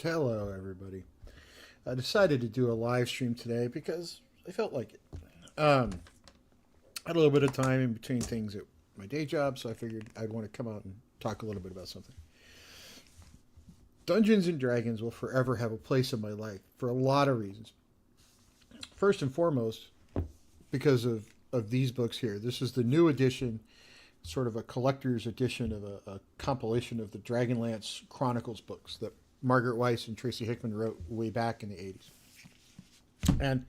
Hello, everybody. I decided to do a live stream today because I felt like it. I had a little bit of time in between things at my day job, so I figured I'd want to come out and talk a little bit about something. Dungeons and Dragons will forever have a place in my life for a lot of reasons. First and foremost, because of these books here. This is the new edition, sort of a collector's edition of a compilation of the DragonLance Chronicles books that Margaret Weiss and Tracy Hickman wrote way back in the 80s. And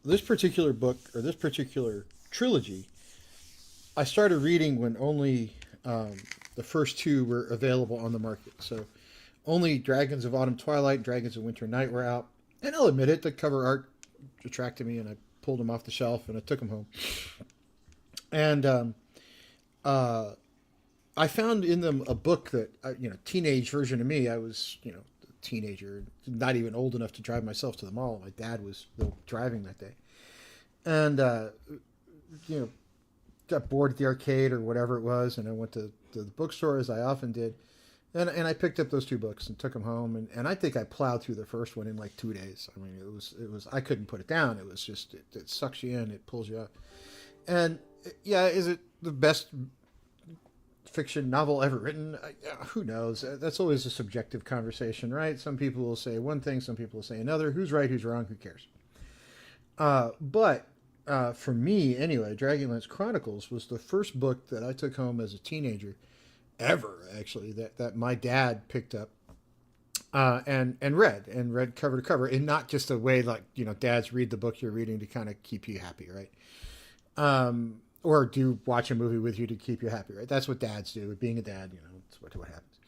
this particular book, or this particular trilogy, I started reading when only the first two were available on the market. So only Dragons of Autumn Twilight and Dragons of Winter Night were out. And I'll admit it, the cover art attracted me, and I pulled them off the shelf and I took them home. And I found in them a book that, teenage version of me. I was, a teenager, not even old enough to drive myself to the mall. My dad was still driving that day. And, got bored at the arcade or whatever it was, and I went to the bookstore, as I often did. And I picked up those two books and took them home. And I think I plowed through the first one in like 2 days. I mean, it was I couldn't put it down. It was just, it sucks you in, it pulls you up. And yeah, is it the best fiction novel ever written? Who knows? That's always a subjective conversation, right? Some people will say one thing, some people will say another. Who's right, who's wrong, who cares? But for me, anyway, Dragonlance Chronicles was the first book that I took home as a teenager, ever, actually, that my dad picked up and read cover to cover, and not just a way like, dads read the book you're reading to kind of keep you happy, right? Or do watch a movie with you to keep you happy, right? That's what dads do. Being a dad, that's what happens.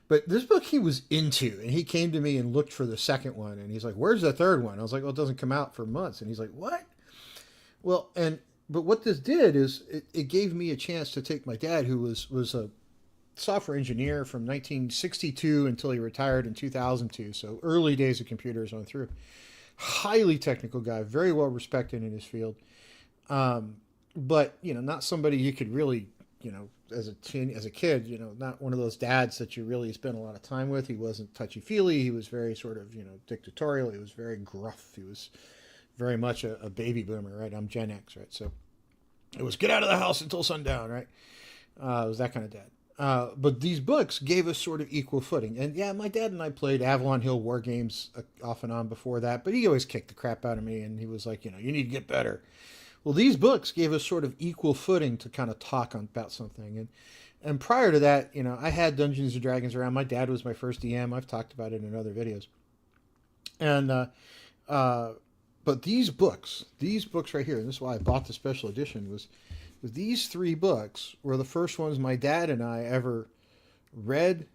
But this book he was into, and he came to me and looked for the second one, and he's like, "Where's the third one?" I was like, "Well, it doesn't come out for months." And he's like, "What?" Well, but what this did is it gave me a chance to take my dad, who was a software engineer from 1962 until he retired in 2002, so early days of computers on through. Highly technical guy, very well respected in his field. But not somebody you could really, as a kid, not one of those dads that you really spend a lot of time with. He wasn't touchy feely. He was very sort of, dictatorial. He was very gruff. He was very much a baby boomer, right? I'm Gen X, right? So it was get out of the house until sundown, right? It was that kind of dad. But these books gave us sort of equal footing. And yeah, my dad and I played Avalon Hill war games off and on before that, but he always kicked the crap out of me, and he was like, you need to get better. Well, these books gave us sort of equal footing to kind of talk about something. And prior to that, I had Dungeons and Dragons around. My dad was my first DM. I've talked about it in other videos. And but these books right here, and this is why I bought the special edition, was these three books were the first ones my dad and I ever read,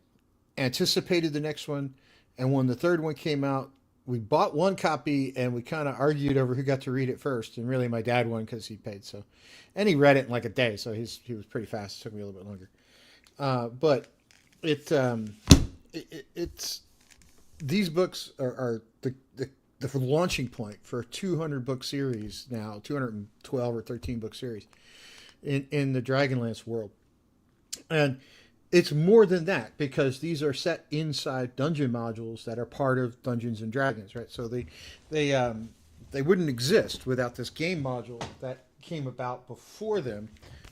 anticipated the next one, and when the third one came out, we bought one copy and we kind of argued over who got to read it first. And really, my dad won because he paid. So, and he read it in like a day, so he was pretty fast. It took me a little bit longer, but it's these books are the launching point for a 200 book series now, 212 or 13 book series in the Dragonlance world, and it's more than that because these are set inside dungeon modules that are part of Dungeons and Dragons, right? So they wouldn't exist without this game module that came about before them,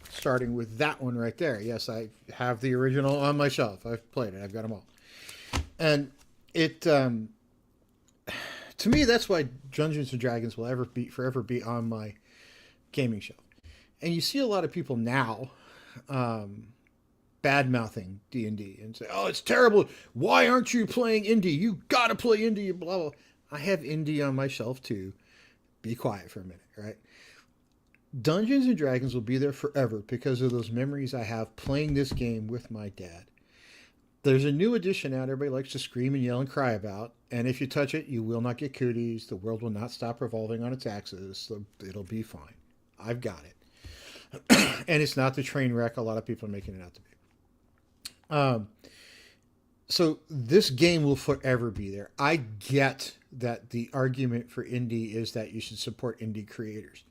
starting with that one right there. Yes, I have the original on my shelf. I've played it. I've got them all. And it, to me, that's why Dungeons and Dragons will forever be on my gaming shelf. And you see a lot of people now, bad-mouthing D&D and say, "Oh, it's terrible. Why aren't you playing indie? You got to play indie, blah, blah." I have indie on my shelf too. Be quiet for a minute, right? Dungeons and Dragons will be there forever because of those memories I have playing this game with my dad. There's a new edition out everybody likes to scream and yell and cry about, and if you touch it, you will not get cooties. The world will not stop revolving on its axis, so it'll be fine. I've got it. And it's not the train wreck a lot of people are making it out to be. So this game will forever be there. I get that the argument for indie is that you should support indie creators.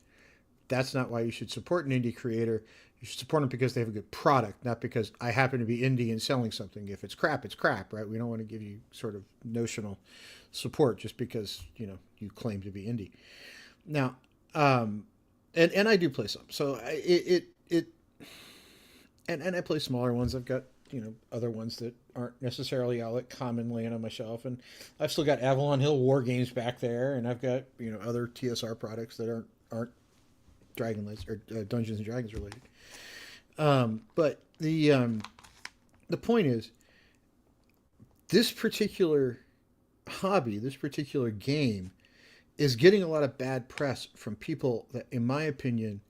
That's not why you should support an indie creator. You should support them because they have a good product, not because I happen to be indie and selling something. If it's crap, it's crap, right? We don't want to give you sort of notional support just because you claim to be indie. Now, and I do play some, so and I play smaller ones. I've got other ones that aren't necessarily all that common laying on my shelf, and I've still got Avalon Hill War Games back there, and I've got other TSR products that aren't Dragonlance or Dungeons and Dragons related. But the point is, this particular hobby, this particular game, is getting a lot of bad press from people that, in my opinion,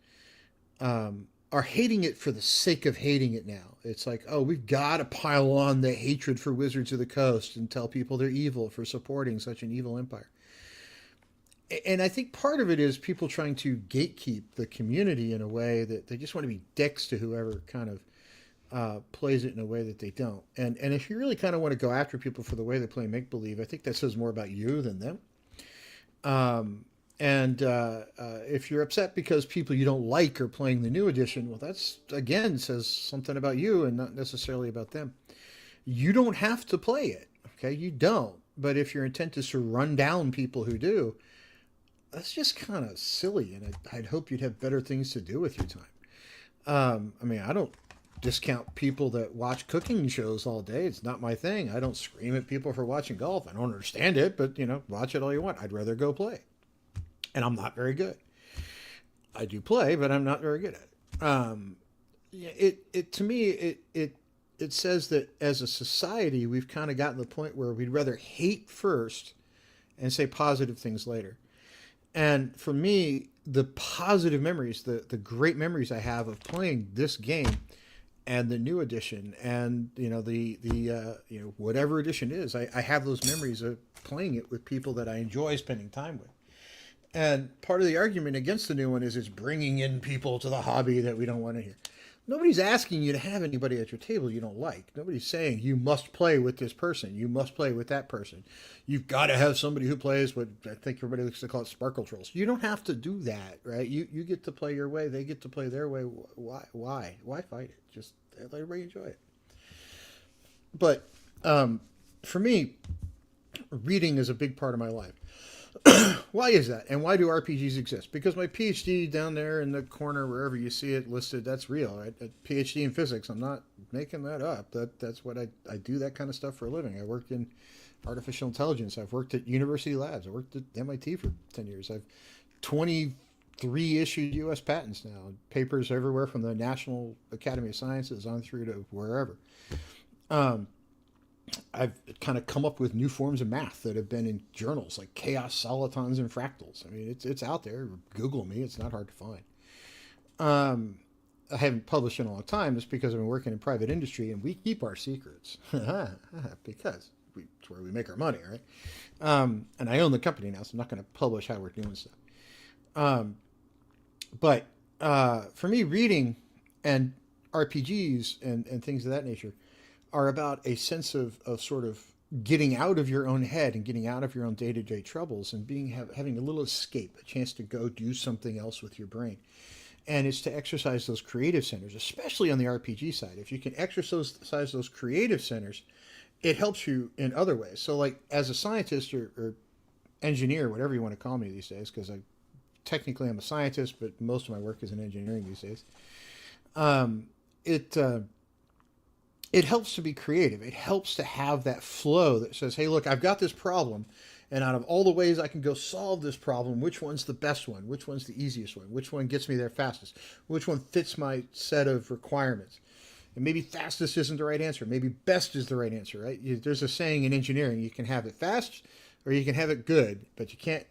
are hating it for the sake of hating it now. It's like, oh, we've got to pile on the hatred for Wizards of the Coast and tell people they're evil for supporting such an evil empire. And I think part of it is people trying to gatekeep the community in a way that they just want to be dicks to whoever kind of plays it in a way that they don't. And if you really kind of want to go after people for the way they play make-believe, I think that says more about you than them. If you're upset because people you don't like are playing the new edition, well, that's, again, says something about you and not necessarily about them. You don't have to play it, okay? You don't. But if your intent is to run down people who do, that's just kind of silly, and I'd hope you'd have better things to do with your time. I mean, I don't discount people that watch cooking shows all day. It's not my thing. I don't scream at people for watching golf. I don't understand it, but, watch it all you want. I'd rather go play. And I'm not very good. I do play, but I'm not very good at it. To me, it says that as a society, we've kind of gotten to the point where we'd rather hate first and say positive things later. And for me, the positive memories, the great memories I have of playing this game and the new edition and, whatever edition is, I have those memories of playing it with people that I enjoy spending time with. And part of the argument against the new one is it's bringing in people to the hobby that we don't want to hear. Nobody's asking you to have anybody at your table you don't like. Nobody's saying you must play with this person. You must play with that person. You've got to have somebody who plays what I think everybody likes to call it sparkle trolls. You don't have to do that, right? You get to play your way. They get to play their way. Why fight it? Just let everybody enjoy it. But for me, reading is a big part of my life. Why is that? And why do RPGs exist? Because my PhD down there in the corner, wherever you see it listed, that's real. Right? A PhD in physics. I'm not making that up. That's what I do that kind of stuff for a living. I worked in artificial intelligence. I've worked at university labs. I worked at MIT for 10 years. I've 23 issued U.S. patents now. Papers everywhere from the National Academy of Sciences on through to wherever. I've kind of come up with new forms of math that have been in journals like chaos solitons and fractals. I mean, it's out there. Google me. It's not hard to find. I haven't published in a long time. It's because I've been working in private industry and we keep our secrets because it's where we make our money, right? And I own the company now, so I'm not going to publish how we're doing stuff. But for me, reading and RPGs and things of that nature are about a sense of sort of getting out of your own head and getting out of your own day-to-day troubles and having a little escape, a chance to go do something else with your brain. And it's to exercise those creative centers, especially on the RPG side. If you can exercise those creative centers, it helps you in other ways. So like as a scientist or engineer, whatever you want to call me these days, because technically I'm a scientist, but most of my work is in engineering these days. It helps to be creative. It helps to have that flow that says, hey, look, I've got this problem, and out of all the ways I can go solve this problem, which one's the best one? Which one's the easiest one? Which one gets me there fastest? Which one fits my set of requirements? And maybe fastest isn't the right answer. Maybe best is the right answer, right? There's a saying in engineering, you can have it fast or you can have it good, but you can't,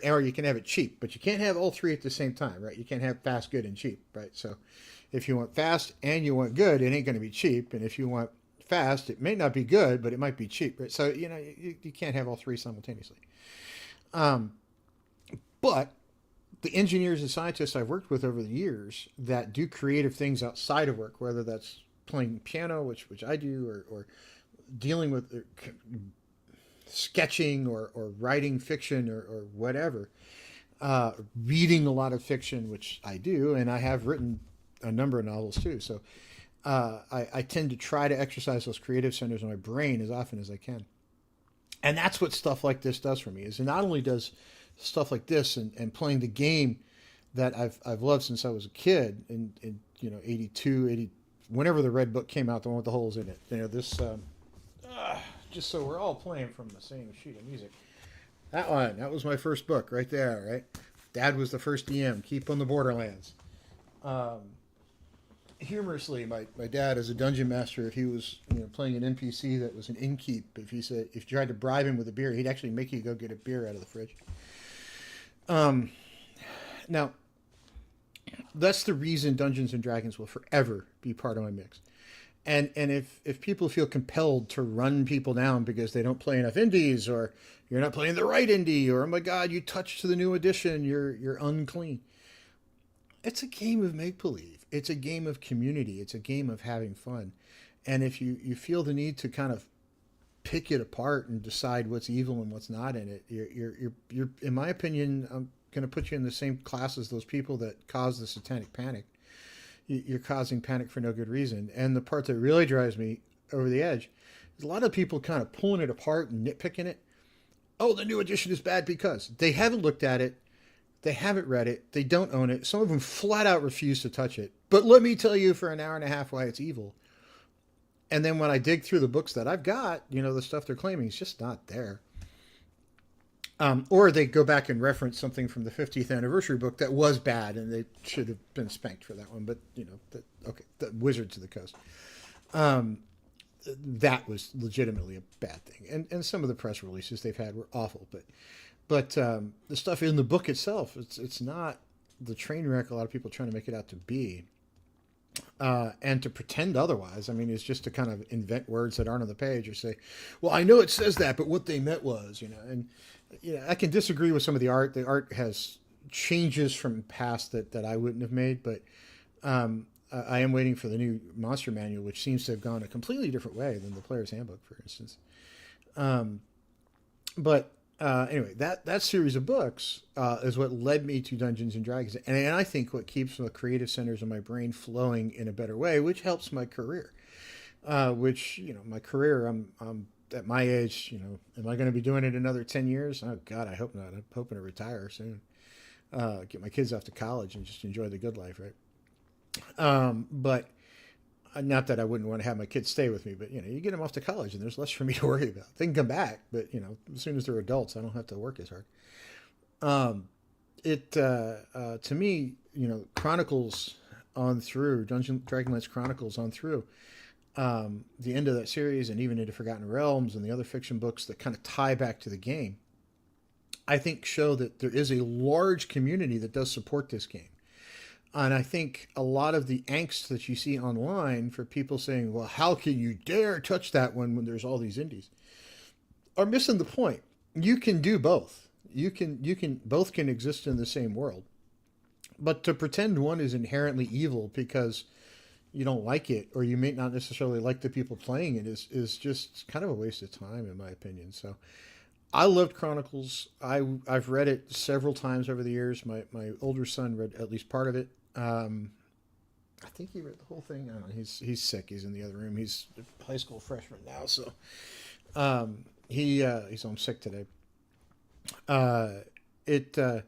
or you can have it cheap, but you can't have all three at the same time, right? You can't have fast, good, and cheap, right? So if you want fast and you want good, it ain't going to be cheap. And if you want fast, it may not be good, but it might be cheap, right? So, you can't have all three simultaneously. But the engineers and scientists I've worked with over the years that do creative things outside of work, whether that's playing piano, which I do, or dealing with sketching or writing fiction or whatever, reading a lot of fiction, which I do, and I have written a number of novels too. So I tend to try to exercise those creative centers in my brain as often as I can. And that's what stuff like this does for me, is it not only does stuff like this and playing the game that I've loved since I was a kid in 82, 80, whenever the red book came out, the one with the holes in it. This, just so we're all playing from the same sheet of music. That was my first book right there, right? Dad was the first DM, Keep on the Borderlands. Humorously, my dad, as a dungeon master, if he was playing an NPC that was an innkeep, if you tried to bribe him with a beer, he'd actually make you go get a beer out of the fridge. Now, that's the reason Dungeons and Dragons will forever be part of my mix. And if people feel compelled to run people down because they don't play enough indies, or you're not playing the right indie, or oh my God, you touched the new edition, you're unclean. It's a game of make-believe. It's a game of community. It's a game of having fun. And if you feel the need to kind of pick it apart and decide what's evil and what's not in it, you're in my opinion, I'm going to put you in the same class as those people that cause the satanic panic. You're causing panic for no good reason. And the part that really drives me over the edge is a lot of people kind of pulling it apart and nitpicking it. Oh, the new edition is bad because they haven't looked at it. They haven't read it. They don't own it. Some of them flat out refuse to touch it. But let me tell you for an hour and a half why it's evil. And then when I dig through the books that I've got, the stuff they're claiming is just not there. Or they go back and reference something from the 50th anniversary book that was bad, and they should have been spanked for that one. But, the Wizards of the Coast. That was legitimately a bad thing. And some of the press releases they've had were awful. But the stuff in the book itself, it's not the train wreck a lot of people are trying to make it out to be. And to pretend otherwise, is just to kind of invent words that aren't on the page, or say, well, I know it says that, but what they meant was, and I can disagree with some of the art. The art has changes from past that I wouldn't have made, but I am waiting for the new monster manual, which seems to have gone a completely different way than the player's handbook, for instance. Anyway, that series of books is what led me to Dungeons and Dragons, and I think what keeps the creative centers of my brain flowing in a better way, which helps my career. My career, I'm at my age, am I going to be doing it another 10 years? Oh God, I hope not. I'm hoping to retire soon. Get my kids off to college and just enjoy the good life, right? But not that I wouldn't want to have my kids stay with me, but you get them off to college and there's less for me to worry about. They can come back, but as soon as they're adults, I don't have to work as hard. To me, Chronicles on through, DragonLance Chronicles on through, the end of that series, and even into Forgotten Realms and the other fiction books that kind of tie back to the game, I think show that there is a large community that does support this game. And I think a lot of the angst that you see online for people saying, well, how can you dare touch that one when there's all these indies, are missing the point. You can do both. Both can exist in the same world. But to pretend one is inherently evil because you don't like it, or you may not necessarily like the people playing it, is just kind of a waste of time, in my opinion. So I loved Chronicles. I've read it several times over the years. My older son read at least part of it. I think he read the whole thing. I don't know. He's sick. He's in the other room. He's a high school freshman now, so he's home sick today. I don't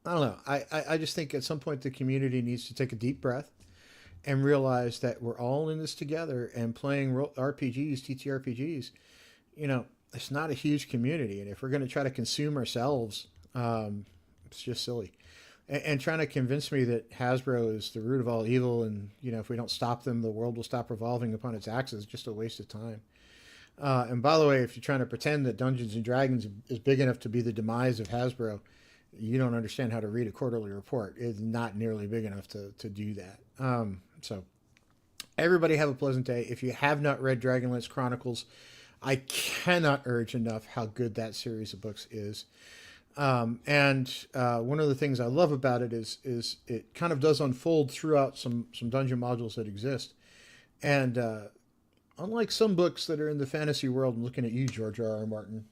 know. I just think at some point the community needs to take a deep breath and realize that we're all in this together, and playing RPGs, TTRPGs, it's not a huge community. And if we're going to try to consume ourselves, it's just silly. And trying to convince me that Hasbro is the root of all evil, and if we don't stop them, the world will stop revolving upon its axis, is just a waste of time. And by the way, if you're trying to pretend that Dungeons and Dragons is big enough to be the demise of Hasbro, you don't understand how to read a quarterly report. It's not nearly big enough to do that. So everybody have a pleasant day. If you have not read Dragonlance Chronicles, I cannot urge enough how good that series of books is. And one of the things I love about it is it kind of does unfold throughout some dungeon modules that exist. And unlike some books that are in the fantasy world, I'm looking at you, George R.R. Martin,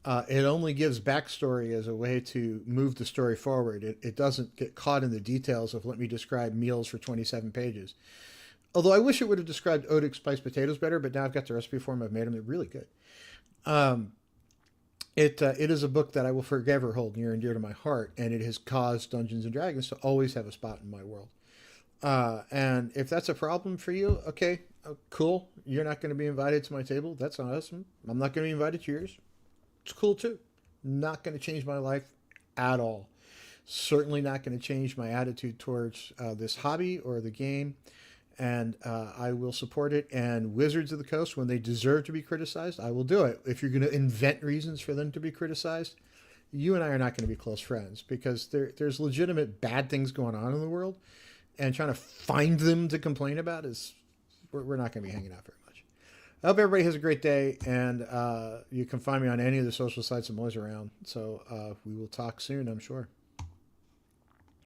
It only gives backstory as a way to move the story forward. It doesn't get caught in the details of let me describe meals for 27 pages. Although I wish it would have described Odic spiced potatoes better, but now I've got the recipe for them. I've made them. They're really good. Um, it is a book that I will forever hold near and dear to my heart, and it has caused Dungeons and Dragons to always have a spot in my world. And if that's a problem for you, okay, cool. You're not going to be invited to my table. That's awesome. I'm not going to be invited to yours. It's cool too. Not going to change my life at all. Certainly not going to change my attitude towards this hobby or the game. And I will support it. And Wizards of the Coast, when they deserve to be criticized, I will do it. If you're going to invent reasons for them to be criticized, you and I are not going to be close friends because there's legitimate bad things going on in the world. And trying to find them to complain about is, we're not going to be hanging out very much. I hope everybody has a great day. And you can find me on any of the social sites. I'm always around. So we will talk soon, I'm sure.